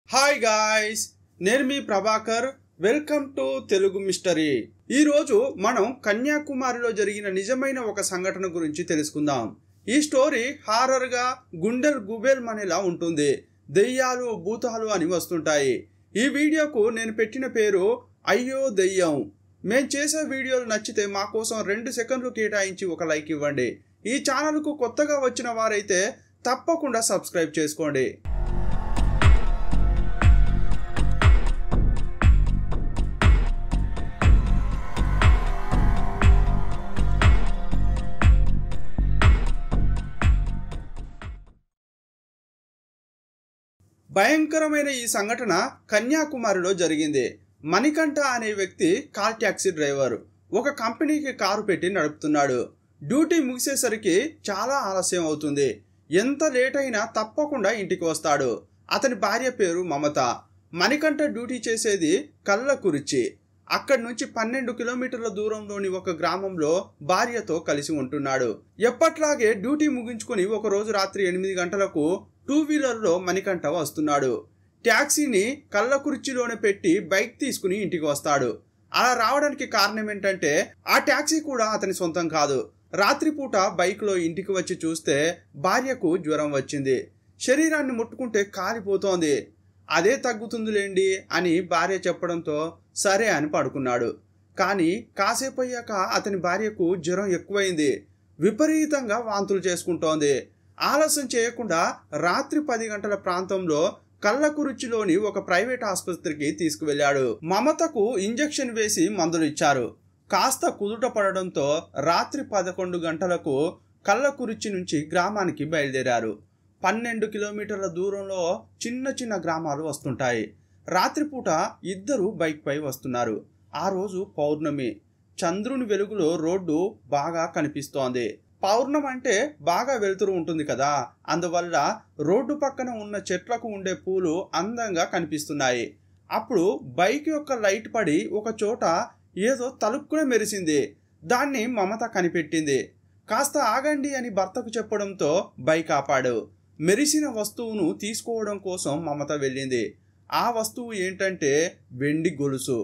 Hi guys, నేను మీ Prabhakar. Welcome to Telugu mystery. ఈరోజు మనం కన్యాకుమారిలో జరిగిన నిజమైన ఒక సంఘటన గురించి తెలుసుకుందాం. ఈ స్టోరీ హారర్గా గుండెలు గుబేల్మనేలా ఉంటుంది. దెయ్యాలు భూతాలు అని వస్తుంటాయి. ఈ వీడియోకు నేను పెట్టిన పేరు అయ్యో దెయ్యం. మేము చేసే వీడియోలు నచ్చితే మా కోసం 2 సెకండ్లు కేటాయించి ఒక లైక్ ఇవ్వండి. ఈ ఛానల్కు కొత్తగా వచ్చిన వారైతే తప్పకుండా సబ్స్క్రైబ్ చేసుకోండి. భయంకరమైన ఈ సంఘటన కన్యాకుమారిలో జరిగింది. మణికంఠ అనే వ్యక్తి కాల్ ట్యాక్సీ డ్రైవర్. ఒక కంపెనీకి కారు పెట్టి నడుపుతున్నాడు. డ్యూటీ ముగిసేసరికి చాలా ఆలస్యం అవుతుంది. ఎంత లేట్ అయినా తప్పకుండా ఇంటికి వస్తాడు. అతని భార్య పేరు మమత. మణికంఠ డ్యూటీ చేసేది కల్లకురిచి. అక్కడి నుంచి 12 కిలోమీటర్ల దూరంలోని ఒక గ్రామంలో భార్యతో కలిసి ఉంటున్నాడు. ఎప్పట్లాగే డ్యూటీ ముగించుకుని ఒకరోజు రాత్రి 8 గంటలకు 2 వీలర్లో మణికంఠ వస్తున్నాడు. ట్యాక్సీని కల్లకుర్చిలోనే పెట్టి బైక్ తీసుకుని ఇంటికి వస్తాడు. అలా రావడానికి కారణం ఏంటంటే ఆ ట్యాక్సీ కూడా అతని సొంతం కాదు. రాత్రిపూట బైక్లో ఇంటికి వచ్చి చూస్తే భార్యకు జ్వరం వచ్చింది. శరీరాన్ని ముట్టుకుంటే కాలిపోతోంది. అదే తగ్గుతుందిలేండి అని భార్య చెప్పడంతో సరే అని పడుకున్నాడు. కానీ కాసేపు అయ్యాక అతని భార్యకు జ్వరం ఎక్కువైంది. విపరీతంగా వాంతులు చేసుకుంటోంది. ఆలస్యం చేయకుండా రాత్రి 10 గంటల ప్రాంతంలో కల్లకురిచిలోని ఒక ప్రైవేట్ ఆసుపత్రికి తీసుకువెళ్లాడు. మమతకు ఇంజెక్షన్ వేసి మందులు ఇచ్చారు. కాస్త కుదుట పడడంతో రాత్రి 11 గంటలకు కల్లకురిచి నుంచి గ్రామానికి బయలుదేరారు. 12 కిలోమీటర్ల దూరంలో చిన్న చిన్న గ్రామాలు వస్తుంటాయి. రాత్రిపూట ఇద్దరు బైక్ పై వస్తున్నారు. ఆ రోజు పౌర్ణమి. చంద్రుని వెలుగులో రోడ్డు బాగా కనిపిస్తోంది. పౌర్ణం అంటే బాగా వెలుతురు ఉంటుంది కదా, అందువల్ల రోడ్డు పక్కన ఉన్న చెట్లకు ఉండే పూలు అందంగా కనిపిస్తున్నాయి. అప్పుడు బైక్ యొక్క లైట్ పడి ఒక చోట ఏదో తలుపుకునే మెరిసింది. దాన్ని మమత కనిపెట్టింది. కాస్త ఆగండి అని భర్తకు చెప్పడంతో బైక్ ఆపాడు. మెరిసిన వస్తువును తీసుకోవడం కోసం మమత వెళ్ళింది. ఆ వస్తువు ఏంటంటే వెండి గొలుసు.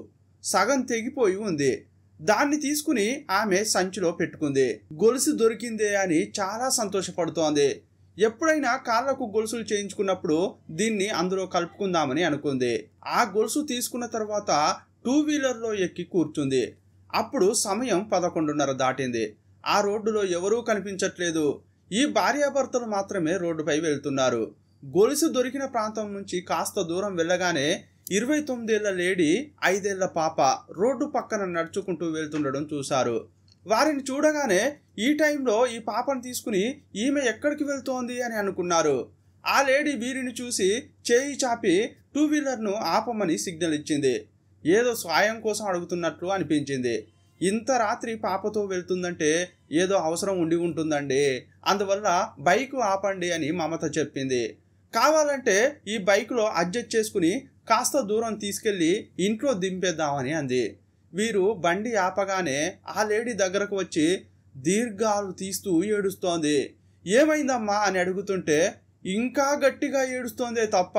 సగం తెగిపోయి ఉంది. దాన్ని తీసుకుని ఆమె సంచిలో పెట్టుకుంది. గొలుసు దొరికిందే అని చాలా సంతోషపడుతోంది. ఎప్పుడైనా కాళ్లకు గొలుసులు చేయించుకున్నప్పుడు దీన్ని అందులో కలుపుకుందామని అనుకుంది. ఆ గొలుసు తీసుకున్న తర్వాత 2 వీలర్లో ఎక్కి కూర్చుంది. అప్పుడు సమయం 11:30 దాటింది. ఆ రోడ్డులో ఎవరూ కనిపించట్లేదు. ఈ భార్యాభర్తలు మాత్రమే రోడ్డుపై వెళ్తున్నారు. గొలుసు దొరికిన ప్రాంతం నుంచి కాస్త దూరం వెళ్ళగానే 29 ఏళ్ల లేడీ 5 ఏళ్ల పాప రోడ్డు పక్కన నడుచుకుంటూ వెళ్తుండడం చూశారు. వారిని చూడగానే ఈ టైంలో ఈ పాపను తీసుకుని ఈమె ఎక్కడికి వెళ్తోంది అని అనుకున్నారు. ఆ లేడీ వీరిని చూసి చేయి చాపి 2 వీలర్ను ఆపమని సిగ్నల్ ఇచ్చింది. ఏదో సాయం కోసం అడుగుతున్నట్లు అనిపించింది. ఇంత రాత్రి పాపతో వెళ్తుందంటే ఏదో అవసరం ఉండి ఉంటుందండి, అందువల్ల బైకు ఆపండి అని మమత చెప్పింది. కావాలంటే ఈ బైకులో అడ్జస్ట్ చేసుకుని కాస్త దూరం తీసుకెళ్లి ఇంట్లో దింపేద్దామని అంది. వీరు బండి ఆపగానే ఆ లేడీ దగ్గరకు వచ్చి దీర్ఘాలు తీస్తూ ఏడుస్తోంది. ఏమైందమ్మా అని అడుగుతుంటే ఇంకా గట్టిగా ఏడుస్తోందే తప్ప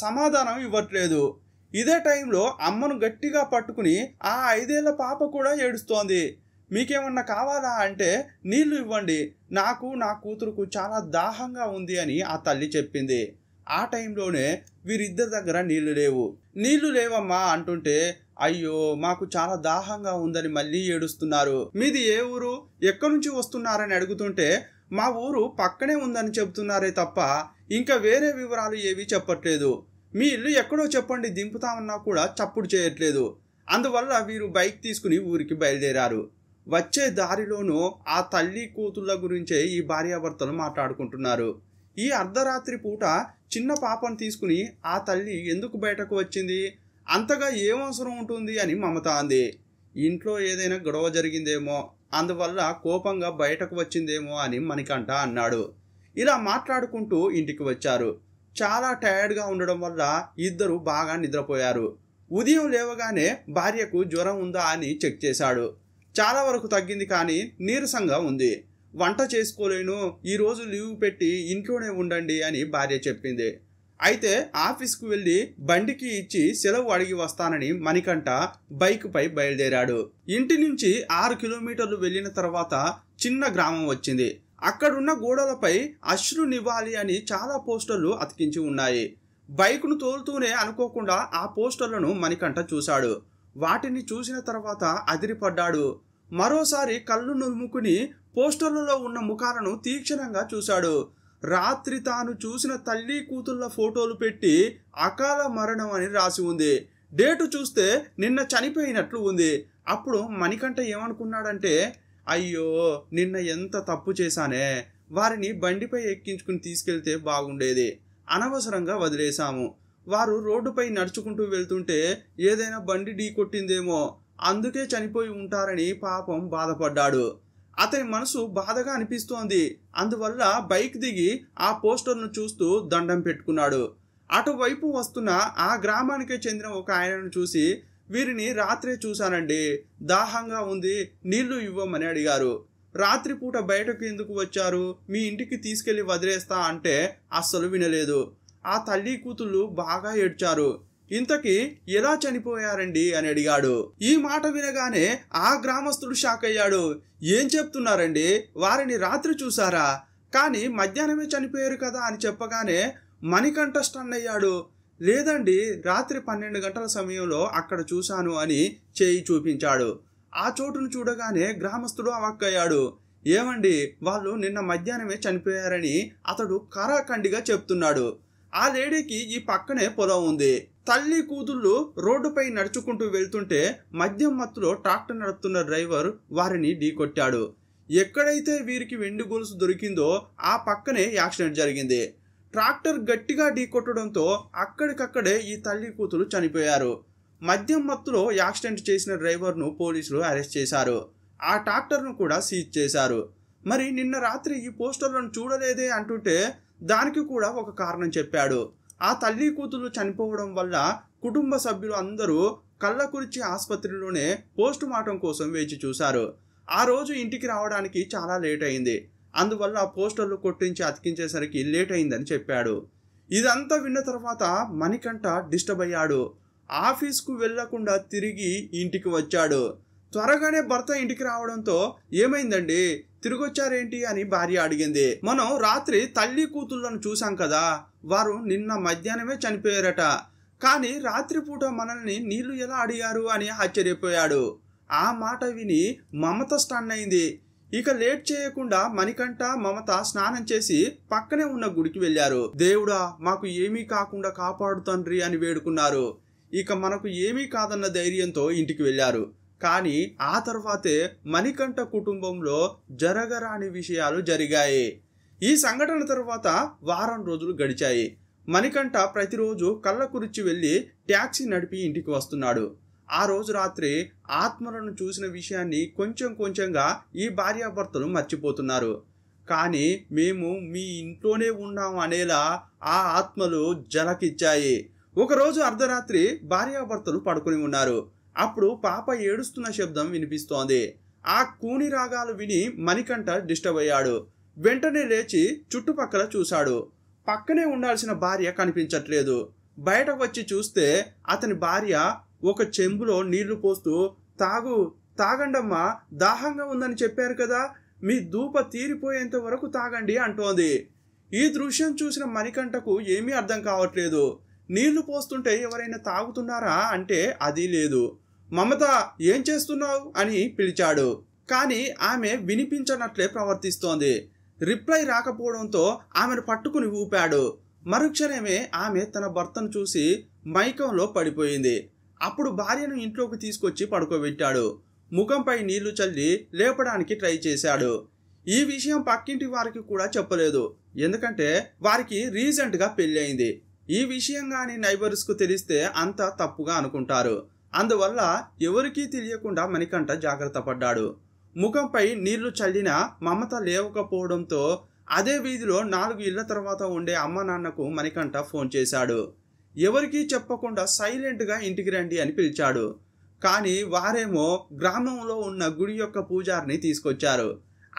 సమాధానం ఇవ్వట్లేదు. ఇదే టైంలో అమ్మను గట్టిగా పట్టుకుని ఆ 5 ఏళ్ల పాప కూడా ఏడుస్తోంది. మీకేమన్నా కావాలా అంటే నీళ్లు ఇవ్వండి, నాకు నా కూతురుకు చాలా దాహంగా ఉంది అని ఆ తల్లి చెప్పింది. ఆ టైంలోనే వీరిద్దరి దగ్గర నీళ్లు లేవమ్మా అంటుంటే అయ్యో మాకు చాలా దాహంగా ఉందని మళ్ళీ ఏడుస్తున్నారు. మీది ఏ ఊరు, ఎక్కడి నుంచి వస్తున్నారని అడుగుతుంటే మా ఊరు పక్కనే ఉందని చెబుతున్నారే తప్ప ఇంకా వేరే వివరాలు ఏవి చెప్పట్లేదు. మీ ఇల్లు ఎక్కడో చెప్పండి దింపుతామన్నా కూడా చప్పుడు చేయట్లేదు. అందువల్ల వీరు బైక్ తీసుకుని ఊరికి బయలుదేరారు. వచ్చే దారిలోనూ ఆ తల్లి కూతుళ్ళ గురించే ఈ భార్యాభర్తలు మాట్లాడుకుంటున్నారు. ఈ అర్ధరాత్రి పూట చిన్న పాపను తీసుకుని ఆ తల్లి ఎందుకు బయటకు వచ్చింది, అంతగా ఏం అవసరం ఉంటుంది అని మమత అంది. ఇంట్లో ఏదైనా గొడవ జరిగిందేమో, అందువల్ల కోపంగా బయటకు వచ్చిందేమో అని మణికంఠ అన్నాడు. ఇలా మాట్లాడుకుంటూ ఇంటికి వచ్చారు. చాలా టైర్డ్గా ఉండడం వల్ల ఇద్దరు బాగా నిద్రపోయారు. ఉదయం లేవగానే భార్యకు జ్వరం ఉందా అని చెక్ చేశాడు. చాలా వరకు తగ్గింది, కానీ నీరసంగా ఉంది. వంట చేసుకోలేను, ఈరోజు లీవ్ పెట్టి ఇంట్లోనే ఉండండి అని భార్య చెప్పింది. అయితే ఆఫీస్కు వెళ్ళి బండికి ఇచ్చి సెలవు అడిగి వస్తానని మణికంఠ బైక్ పై బయలుదేరాడు. ఇంటి నుంచి 6 కిలోమీటర్లు వెళ్ళిన తర్వాత చిన్న గ్రామం వచ్చింది. అక్కడున్న గోడలపై అశ్రు నివాలి అని చాలా పోస్టర్లు అతికించి ఉన్నాయి. బైకును తోలుతూనే అనుకోకుండా ఆ పోస్టర్లను మణికంఠ చూశాడు. వాటిని చూసిన తర్వాత అదిరిపడ్డాడు. మరోసారి కళ్ళు నులుముకుని పోస్టర్లలో ఉన్న ముఖాలను తీక్షణంగా చూశాడు. రాత్రి తాను చూసిన తల్లి కూతుళ్ళ ఫోటోలు పెట్టి అకాల మరణం అని రాసి ఉంది. డేటు చూస్తే నిన్న చనిపోయినట్లు ఉంది. అప్పుడు మణికంఠ ఏమనుకున్నాడంటే, అయ్యో నిన్న ఎంత తప్పు చేశానే, వారిని బండిపై ఎక్కించుకుని తీసుకెళ్తే బాగుండేది, అనవసరంగా వదిలేశాము. వారు రోడ్డుపై నడుచుకుంటూ వెళ్తుంటే ఏదైనా బండి ఢీ కొట్టిందేమో, అందుకే చనిపోయి ఉంటారని పాపం బాధపడ్డాడు. అతని మనసు బాధగా అనిపిస్తోంది. అందువల్ల బైక్ దిగి ఆ పోస్టర్ను చూస్తూ దండం పెట్టుకున్నాడు. అటువైపు వస్తున్న ఆ గ్రామానికే చెందిన ఒక ఆయనను చూసి, వీరిని రాత్రే చూశానండి, దాహంగా ఉంది, నీళ్లు ఇవ్వమని అడిగారు. రాత్రిపూట బయటకు ఎందుకు వచ్చారు, మీ ఇంటికి తీసుకెళ్లి వదిలేస్తా అంటే అస్సలు వినలేదు. ఆ తల్లి కూతుళ్ళు బాగా ఏడ్చారు. ఇంతకీ ఎలా చనిపోయారండి అని అడిగాడు. ఈ మాట వినగానే ఆ గ్రామస్తుడు షాక్ అయ్యాడు. ఏం చెప్తున్నారండి, వారిని రాత్రి చూసారా, కానీ మధ్యాహ్నమే చనిపోయారు కదా అని చెప్పగానే మణికంఠ స్టన్ అయ్యాడు. లేదండి, రాత్రి 12 గంటల సమయంలో అక్కడ చూశాను అని చేయి చూపించాడు. ఆ చోటును చూడగానే గ్రామస్తుడు అవాక్కయ్యాడు. ఏమండి, వాళ్ళు నిన్న మధ్యాహ్నమే చనిపోయారని అతడు కరాఖండిగా చెప్తున్నాడు. ఆ లేడీకి ఈ పక్కనే పొలం ఉంది. తల్లి కూతుళ్ళు రోడ్డుపై నడుచుకుంటూ వెళ్తుంటే మద్యం మత్తులో ట్రాక్టర్ నడుపుతున్న డ్రైవర్ వారిని ఢీకొట్టాడు. ఎక్కడైతే వీరికి వెండి గొలుసు దొరికిందో ఆ పక్కనే యాక్సిడెంట్ జరిగింది. ట్రాక్టర్ గట్టిగా ఢీకొట్టడంతో అక్కడికక్కడే ఈ తల్లి కూతురు చనిపోయారు. మద్యం మత్తులో యాక్సిడెంట్ చేసిన డ్రైవర్ను పోలీసులు అరెస్ట్ చేశారు. ఆ ట్రాక్టర్ను కూడా సీజ్ చేశారు. మరి నిన్న రాత్రి ఈ పోస్టర్లను చూడలేదే అంటుంటే దానికి కూడా ఒక కారణం చెప్పాడు. ఆ తల్లి కూతురు చనిపోవడం వల్ల కుటుంబ సభ్యులు అందరూ కళ్ళకురిచి ఆసుపత్రిలోనే పోస్ట్ మార్టం కోసం వేచి చూశారు. ఆ రోజు ఇంటికి రావడానికి చాలా లేట్ అయింది. అందువల్ల పోస్టర్లు కొట్టించి అతికించేసరికి లేట్ అయిందని చెప్పాడు. ఇదంతా విన్న తర్వాత మణికంఠ డిస్టర్బ్ అయ్యాడు. ఆఫీస్కు వెళ్లకుండా తిరిగి ఇంటికి వచ్చాడు. త్వరగానే భర్త ఇంటికి రావడంతో ఏమైందండి, తిరిగొచ్చారేంటి అని భార్య అడిగింది. మనం రాత్రి తల్లి కూతుళ్ళను చూసాం కదా, వారు నిన్న మధ్యాహ్నమే చనిపోయారట, కానీ రాత్రిపూట మనల్ని నీళ్లు ఎలా అడిగారు అని ఆశ్చర్యపోయాడు. ఆ మాట విని మమత స్టన్ అయింది. ఇక లేట్ చేయకుండా మణికంఠ మమత స్నానం చేసి పక్కనే ఉన్న గుడికి వెళ్లారు. దేవుడా, మాకు ఏమీ కాకుండా కాపాడు తండ్రి అని వేడుకున్నారు. ఇక మనకు ఏమీ కాదన్న ధైర్యంతో ఇంటికి వెళ్లారు. కానీ ఆ తర్వాతే మణికంఠ కుటుంబంలో జరగరాని విషయాలు జరిగాయి. ఈ సంఘటన తర్వాత వారం రోజులు గడిచాయి. మణికంఠ ప్రతిరోజు కళ్ళకురిచి వెళ్లి ట్యాక్సీ నడిపి ఇంటికి వస్తున్నాడు. ఆ రోజు రాత్రి ఆత్మలను చూసిన విషయాన్ని కొంచెం కొంచెంగా ఈ భార్యాభర్తలు మర్చిపోతున్నారు. కానీ మేము మీ ఇంట్లోనే ఉన్నాం అనేలా ఆ ఆత్మలు జలకిచ్చాయి. ఒకరోజు అర్ధరాత్రి భార్యాభర్తలు పడుకుని ఉన్నారు. అప్పుడు పాప ఏడుస్తున్న శబ్దం వినిపిస్తోంది. ఆ కూని రాగాలు విని మణికంఠ డిస్టర్బ్ అయ్యాడు. వెంటనే లేచి చుట్టుపక్కల చూశాడు. పక్కనే ఉండాల్సిన భార్య కనిపించట్లేదు. బయటకు వచ్చి చూస్తే అతని భార్య ఒక చెంబులో నీళ్లు పోస్తూ, తాగండమ్మా, దాహంగా ఉందని చెప్పారు కదా, మీ దూప తీరిపోయేంత వరకు తాగండి అంటోంది. ఈ దృశ్యం చూసిన మణికంఠకు ఏమీ అర్థం కావట్లేదు. నీళ్లు పోస్తుంటే ఎవరైనా తాగుతున్నారా అంటే అది లేదు. మమత, ఏం చేస్తున్నావు అని పిలిచాడు. కానీ ఆమె వినిపించనట్లే ప్రవర్తిస్తోంది. రిప్లై రాకపోవడంతో ఆమెను పట్టుకుని ఊపాడు. మరుక్షణమే ఆమె తన భర్తను చూసి మైకంలో పడిపోయింది. అప్పుడు భార్యను ఇంట్లోకి తీసుకొచ్చి పడుకోబెట్టాడు. ముఖంపై నీళ్లు చల్లి లేపడానికి ట్రై చేశాడు. ఈ విషయం పక్కింటి వారికి కూడా చెప్పలేదు, ఎందుకంటే వారికి రీసెంట్గా పెళ్లి అయింది. ఈ విషయం కానీ నైబర్స్కు తెలిస్తే అంతా తప్పుగా అనుకుంటారు. అందువల్ల ఎవరికీ తెలియకుండా మణికంఠ జాగ్రత్త పడ్డాడు. ముఖంపై నీళ్లు చల్లిన మమత లేవకపోవడంతో అదే వీధిలో 4 ఇళ్ల తర్వాత ఉండే అమ్మ నాన్నకు మణికంఠ ఫోన్ చేశాడు. ఎవరికీ చెప్పకుండా సైలెంట్గా ఇంటికి రండి అని పిలిచాడు. కానీ వారేమో గ్రామంలో ఉన్న గుడి యొక్క పూజారిని తీసుకొచ్చారు.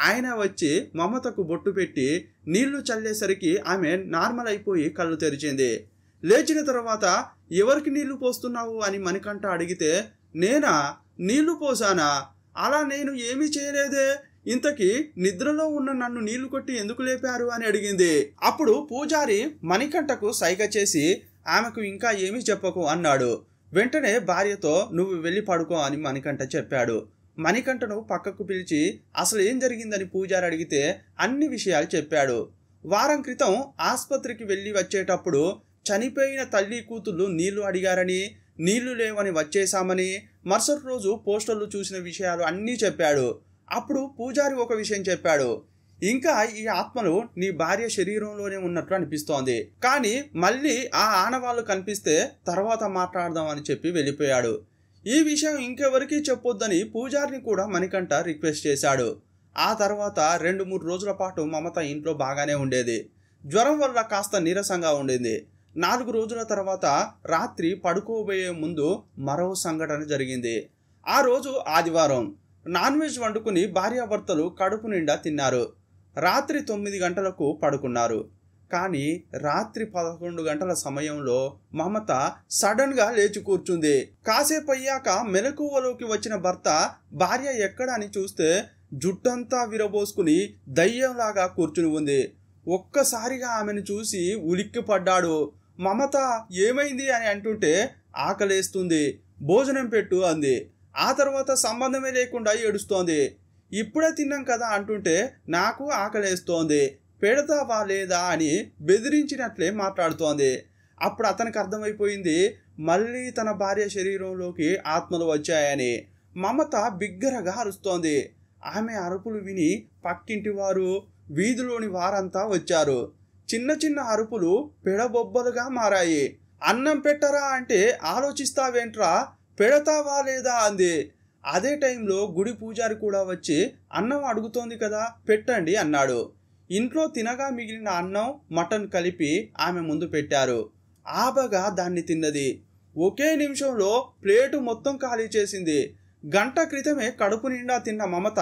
ఆయన వచ్చి మమతకు బొట్టు పెట్టి నీళ్లు చల్లేసరికి ఆమె నార్మల్ అయిపోయి కళ్ళు తెరిచింది. లేచిన తర్వాత ఎవరికి నీళ్లు పోస్తున్నావు అని మణికంఠ అడిగితే, నేనా, నీళ్లు పోసానా, అలా నేను ఏమీ చేయలేదే, ఇంతకీ నిద్రలో ఉన్న నన్ను నీళ్లు కొట్టి ఎందుకు లేపారు అని అడిగింది. అప్పుడు పూజారి మణికంఠకు సైగ చేసి ఆమెకు ఇంకా ఏమీ చెప్పకు అన్నాడు. వెంటనే భార్యతో నువ్వు వెళ్ళి పడుకో అని మణికంఠ చెప్పాడు. మణికంఠను పక్కకు పిలిచి అసలు ఏం జరిగిందని పూజారి అడిగితే అన్ని విషయాలు చెప్పాడు. వారం క్రితం ఆసుపత్రికి వెళ్ళి వచ్చేటప్పుడు చనిపోయిన తల్లి కూతుళ్ళు నీళ్లు అడిగారని, నీళ్లు లేవని వచ్చేశామని, మరుసటి రోజు పోస్టర్లు చూసిన విషయాలు అన్నీ చెప్పాడు. అప్పుడు పూజారి ఒక విషయం చెప్పాడు. ఇంకా ఈ ఆత్మలు నీ భార్య శరీరంలోనే ఉన్నట్లు అనిపిస్తోంది, కానీ మళ్ళీ ఆ ఆనవాళ్ళు కనిపిస్తే తర్వాత మాట్లాడదాం అని చెప్పి వెళ్ళిపోయాడు. ఈ విషయం ఇంకెవరికీ చెప్పొద్దని పూజారిని కూడా మణికంఠ రిక్వెస్ట్ చేశాడు. ఆ తర్వాత 2-3 రోజుల పాటు మమత ఇంట్లో బాగానే ఉండేది. జ్వరం వల్ల కాస్త నీరసంగా ఉండింది. 4 రోజుల తర్వాత రాత్రి పడుకోబోయే ముందు మరో సంఘటన జరిగింది. ఆ రోజు ఆదివారం. నాన్ వెజ్ వండుకుని భార్యాభర్తలు కడుపు నిండా తిన్నారు. రాత్రి 9 గంటలకు పడుకున్నారు. కానీ రాత్రి 11 గంటల సమయంలో మమత సడన్గా లేచి కూర్చుంది. కాసేపు అయ్యాక మెలకువలోకి వచ్చిన భర్త భార్య ఎక్కడ అని చూస్తే జుట్టంతా విరబోసుకుని దయ్యంలాగా కూర్చుని ఉంది. ఒక్కసారిగా ఆమెను చూసి ఉలిక్కి పడ్డాడు. మమత ఏమైంది అని అంటుంటే ఆకలేస్తుంది, భోజనం పెట్టు అంది. ఆ తర్వాత సంబంధమే లేకుండా ఏడుస్తోంది. ఇప్పుడే తిన్నాం కదా అంటుంటే నాకు ఆకలేస్తోంది, పెడతావా లేదా అని బెదిరించినట్లే మాట్లాడుతోంది. అప్పుడు అతనికి అర్థమైపోయింది మళ్ళీ తన భార్య శరీరంలోకి ఆత్మలు వచ్చాయని. మమత బిగ్గరగా అరుస్తోంది. ఆమె అరుపులు విని పక్కింటి వారు, వీధిలోని వారంతా వచ్చారు. చిన్న చిన్న అరుపులు పెడబొబ్బలుగా మారాయి. అన్నం పెట్టరా అంటే ఆలోచిస్తావేంట్రా, పెడతావా లేదా అంది. అదే టైంలో గుడి పూజారి కూడా వచ్చి అన్నం అడుగుతోంది కదా పెట్టండి అన్నాడు. ఇంట్లో తినగా మిగిలిన అన్నం మటన్ కలిపి ఆమె ముందు పెట్టారు. ఆబగా దాన్ని తిన్నది. ఒకే నిమిషంలో ప్లేటు మొత్తం ఖాళీ చేసింది. గంట క్రితమే కడుపు నిండా తిన్న మమత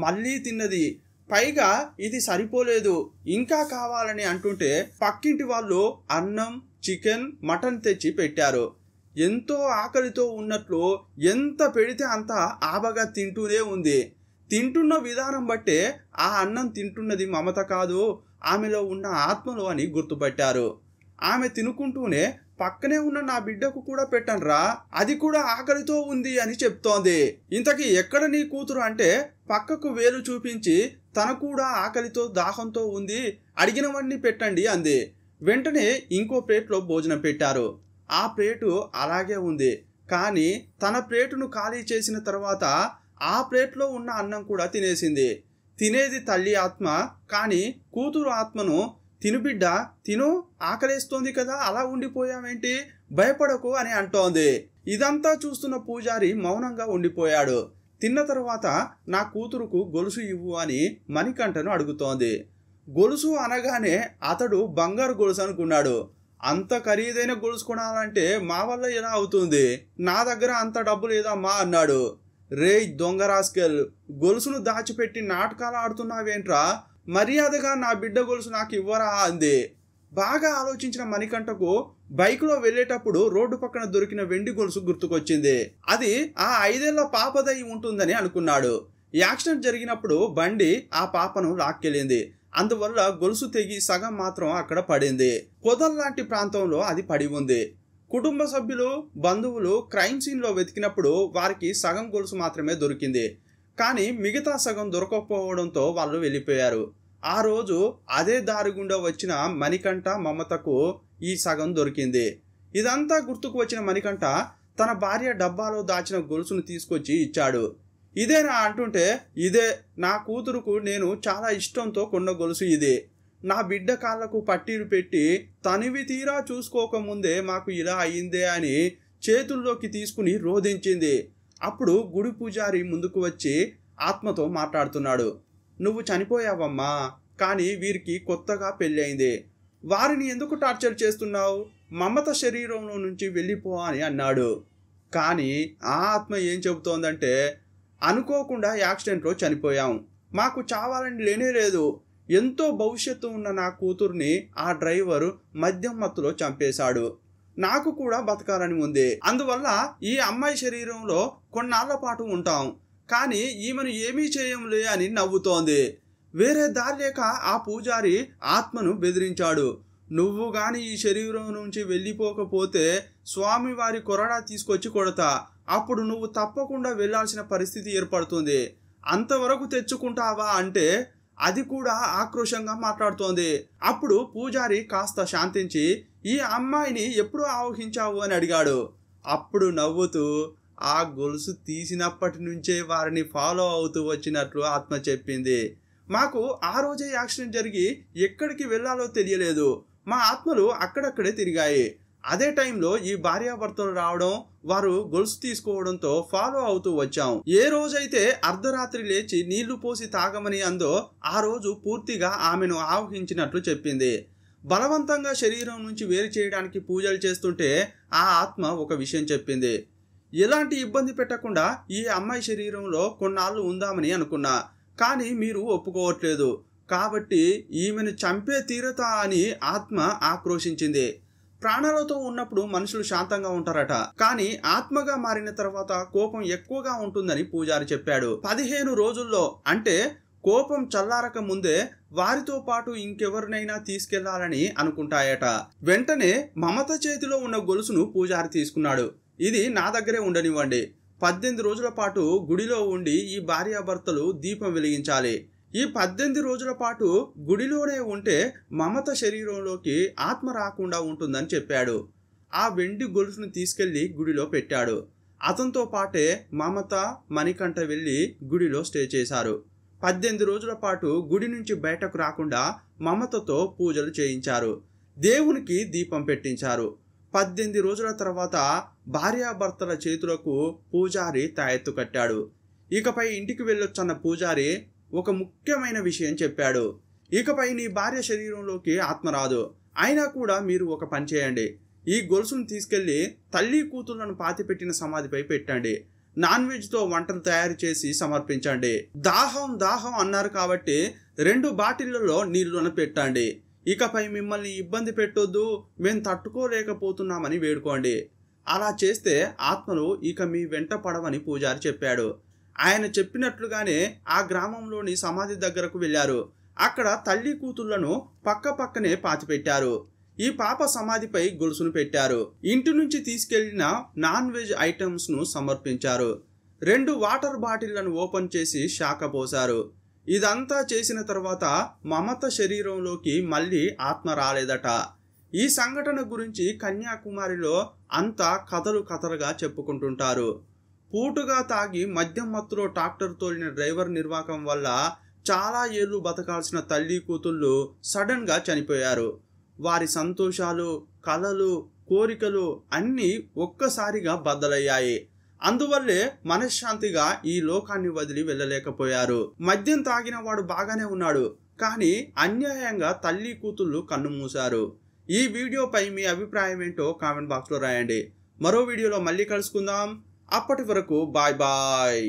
మళ్ళీ తిన్నది. పైగా ఇది సరిపోలేదు, ఇంకా కావాలని అంటుంటే పక్కింటి వాళ్ళు అన్నం, చికెన్, మటన్ తెచ్చి పెట్టారు. ఎంతో ఆకలితో ఉన్నట్లు ఎంత పెడితే అంత ఆబగా తింటూనే ఉంది. తింటున్న విధానం బట్టే ఆ అన్నం తింటున్నది మమత కాదు, ఆమెలో ఉన్న ఆత్మలు అని గుర్తుపట్టారు. ఆమె తినుకుంటూనే పక్కనే ఉన్న నా బిడ్డకు కూడా పెట్టండ్రా, అది కూడా ఆకలితో ఉంది అని చెప్తోంది. ఇంతకీ ఎక్కడ నీ కూతురు అంటే పక్కకు వేలు చూపించి తన కూడా ఆకలితో దాహంతో ఉంది, అడిగినవన్నీ పెట్టండి అంది. వెంటనే ఇంకో ప్లేట్లో భోజనం పెట్టారు. ఆ ప్లేటు అలాగే ఉంది, కానీ తన ప్లేటును ఖాళీ చేసిన తర్వాత ఆ ప్లేట్లో ఉన్న అన్నం కూడా తినేసింది. తినేది తల్లి ఆత్మ, కానీ కూతురు ఆత్మను తిను బిడ్డ తిను, ఆకలేస్తోంది కదా అలా ఉండిపోయావేంటి, భయపడకు అని అంటోంది. ఇదంతా చూస్తున్న పూజారి మౌనంగా ఉండిపోయాడు. తిన్న తర్వాత నా కూతురుకు గొలుసు ఇవ్వు అని మణికంఠను అడుగుతోంది. గొలుసు అనగానే అతడు బంగారు గొలుసు అనుకున్నాడు. అంత ఖరీదైన గొలుసు కొనాలంటే మా వల్ల ఎలా అవుతుంది, నా దగ్గర అంత డబ్బు లేదమ్మా అన్నాడు. రేయ్ దొంగ రాస్కెల్, గొలుసును దాచిపెట్టి నాటకాలు ఆడుతున్నావేంట్రా, మర్యాదగా నా బిడ్డ గొలుసు నాకు ఇవ్వరా అంది. బాగా ఆలోచించిన మణికంఠకు బైకులో వెళ్ళేటప్పుడు రోడ్డు పక్కన దొరికిన వెండి గొలుసు గుర్తుకొచ్చింది. అది ఆ 5 ఏళ్ల పాపదై ఉంటుందని అనుకున్నాడు. యాక్సిడెంట్ జరిగినప్పుడు బండి ఆ పాపను లాక్కెళ్ళింది. అందువల్ల గొలుసు తెగి సగం మాత్రం అక్కడ పడింది. పొదల్లాంటి ప్రాంతంలో అది పడి ఉంది. కుటుంబ సభ్యులు, బంధువులు క్రైమ్ సీన్లో వెతికినప్పుడు వారికి సగం గొలుసు మాత్రమే దొరికింది. కానీ మిగతా సగం దొరకకపోవడంతో వాళ్ళు వెళ్ళిపోయారు. ఆ రోజు అదే దారి గుండా వచ్చిన మణికంఠ, మమతకు ఈ సగం దొరికింది. ఇదంతా గుర్తుకు వచ్చిన మణికంఠ తన భార్య డబ్బాలో దాచిన గొలుసును తీసుకొచ్చి ఇచ్చాడు. ఇదేనా అంటుంటే, ఇదే, నా కూతురుకు నేను చాలా ఇష్టంతో కొన్న గొలుసు ఇది. నా బిడ్డ కాళ్లకు పట్టీలు పెట్టి తనివి తీరా చూసుకోకముందే మాకు ఇలా అయిందే అని చేతుల్లోకి తీసుకుని రోధించింది. అప్పుడు గుడి పూజారి ముందుకు వచ్చి ఆత్మతో మాట్లాడుతున్నాడు. నువ్వు చనిపోయావమ్మా, కానీ వీరికి కొత్తగా పెళ్ళి అయింది, వారిని ఎందుకు టార్చర్ చేస్తున్నావు, మమత శరీరంలో నుంచి వెళ్ళిపో అని అన్నాడు. కానీ ఆ ఆత్మ ఏం చెబుతోందంటే, అనుకోకుండా యాక్సిడెంట్లో చనిపోయాం, మాకు చావాలని లేనే లేదు, ఎంతో భవిష్యత్తు ఉన్న నా కూతుర్ని ఆ డ్రైవర్ మద్యం మత్తులో చంపేశాడు. నాకు కూడా బతకాలని ఉంది. అందువల్ల ఈ అమ్మాయి శరీరంలో కొన్నాళ్ల పాటు ఉంటాం. కానీ ఈమెను ఏమీ చేయంలే అని నవ్వుతోంది. వేరే దారి లేక ఆ పూజారి ఆత్మను బెదిరించాడు. నువ్వు గాని ఈ శరీరం నుంచి వెళ్ళిపోకపోతే స్వామివారి కొరడా తీసుకొచ్చి కొడతా. అప్పుడు నువ్వు తప్పకుండా వెళ్లాల్సిన పరిస్థితి ఏర్పడుతుంది. అంతవరకు తెచ్చుకుంటావా అంటే అది కూడా ఆక్రోశంగా మాట్లాడుతోంది. అప్పుడు పూజారి కాస్త శాంతించి ఈ అమ్మాయిని ఎప్పుడు ఆవహించావు అని అడిగాడు. అప్పుడు నవ్వుతూ ఆ గొలుసు తీసినప్పటి నుంచే వారిని ఫాలో అవుతూ వచ్చినట్లు ఆత్మ చెప్పింది. మాకు ఆ రోజే యాక్సిడెంట్ జరిగి ఎక్కడికి వెళ్లాలో తెలియలేదు. మా ఆత్మలు అక్కడక్కడే తిరిగాయి. అదే టైంలో ఈ భార్యాభర్తలు రావడం, వారు గొలుసు తీసుకోవడంతో ఫాలో అవుతూ వచ్చాం. ఏ రోజైతే అర్ధరాత్రి లేచి నీళ్లు పోసి తాగమని అందో ఆ రోజు పూర్తిగా ఆమెను ఆవహించినట్లు చెప్పింది. బలవంతంగా శరీరం నుంచి వేరు చేయడానికి పూజలు చేస్తుంటే ఆ ఆత్మ ఒక విషయం చెప్పింది. ఎలాంటి ఇబ్బంది పెట్టకుండా ఈ అమ్మాయి శరీరంలో కొన్నాళ్ళు ఉందామని అనుకున్నా, కానీ మీరు ఒప్పుకోవట్లేదు కాబట్టి ఈమెను చంపే తీరతా అని ఆత్మ ఆక్రోశించింది. ప్రాణాలతో ఉన్నప్పుడు మనుషులు శాంతంగా ఉంటారట, కానీ ఆత్మగా మారిన తర్వాత కోపం ఎక్కువగా ఉంటుందని పూజారి చెప్పాడు. 15 రోజుల్లో అంటే కోపం చల్లారక ముందే వారితో పాటు ఇంకెవరినైనా తీసుకెళ్లాలని అనుకుంటాయట. వెంటనే మమత చేతిలో ఉన్న గొలుసును పూజారి తీసుకున్నాడు. ఇది నా దగ్గరే ఉండనివ్వండి. 18 రోజుల పాటు గుడిలో ఉండి ఈ భార్యాభర్తలు దీపం వెలిగించాలి. ఈ 18 రోజుల పాటు గుడిలోనే ఉంటే మమత శరీరంలోకి ఆత్మ రాకుండా ఉంటుందని చెప్పాడు. ఆ వెండి గొలుసును తీసుకెళ్లి గుడిలో పెట్టాడు. అతనితో పాటే మమత, మణికంఠ వెళ్లి గుడిలో స్టే చేశారు. 18 రోజుల పాటు గుడి నుంచి బయటకు రాకుండా మమతతో పూజలు చేయించారు. దేవునికి దీపం పెట్టించారు. 18 రోజుల తర్వాత భార్యాభర్తల చేతులకు పూజారి తాయెత్తు కట్టాడు. ఇకపై ఇంటికి వెళ్ళొచ్చన్న పూజారి ఒక ముఖ్యమైన విషయం చెప్పాడు. ఇకపై నీ భార్య శరీరంలోకి ఆత్మ రాదు. అయినా కూడా మీరు ఒక పని చేయండి. ఈ గొలుసును తీసుకెళ్లి తల్లి కూతుళ్లను పాతిపెట్టిన సమాధిపై పెట్టండి. నాన్ వెజ్తో వంటలు తయారు చేసి సమర్పించండి. దాహం దాహం అన్నారు కాబట్టి 2 బాటిళ్లలో నీళ్లను పెట్టండి. ఇకపై మిమ్మల్ని ఇబ్బంది పెట్టొద్దు, మేము తట్టుకోలేకపోతున్నామని వేడుకోండి. అలా చేస్తే ఆత్మలు ఇక మీ వెంట పడవని పూజారి చెప్పాడు. ఆయన చెప్పినట్లుగానే ఆ గ్రామంలోని సమాధి దగ్గరకు వెళ్లారు. అక్కడ తల్లి కూతుళ్లను పక్క పక్కనే పాతిపెట్టారు. ఈ పాప సమాధిపై గొలుసును పెట్టారు. ఇంటి నుంచి తీసుకెళ్లిన నాన్ వెజ్ ఐటమ్స్ ను సమర్పించారు. 2 వాటర్ బాటిళ్లను ఓపెన్ చేసి శాఖ పోశారు. ఇదంతా చేసిన తర్వాత మమత శరీరంలోకి మళ్ళీ ఆత్మ రాలేదట. ఈ సంఘటన గురించి కన్యాకుమారిలో అంతా కథలుగా చెప్పుకుంటుంటారు. పూటుగా తాగి మద్యం మత్తులో ట్రాక్టర్ తోలిన డ్రైవర్ నిర్వాకం వల్ల చాలా ఏళ్లు బతకాల్సిన తల్లి కూతుళ్ళు సడన్ గా చనిపోయారు. వారి సంతోషాలు, కలలు, కోరికలు అన్నీ ఒక్కసారిగా బద్దలయ్యాయి. అందువల్లే మనశ్శాంతిగా ఈ లోకాన్ని వదిలి వెళ్ళలేకపోయారు. మద్యం తాగిన వాడు బాగానే ఉన్నాడు, కానీ అన్యాయంగా తల్లి కూతుళ్ళు కన్ను మూశారు. ఈ వీడియోపై మీ అభిప్రాయం ఏంటో కామెంట్ బాక్స్లో రాయండి. మరో వీడియోలో మళ్ళీ కలుసుకుందాం. అప్పటి వరకు బాయ్ బాయ్.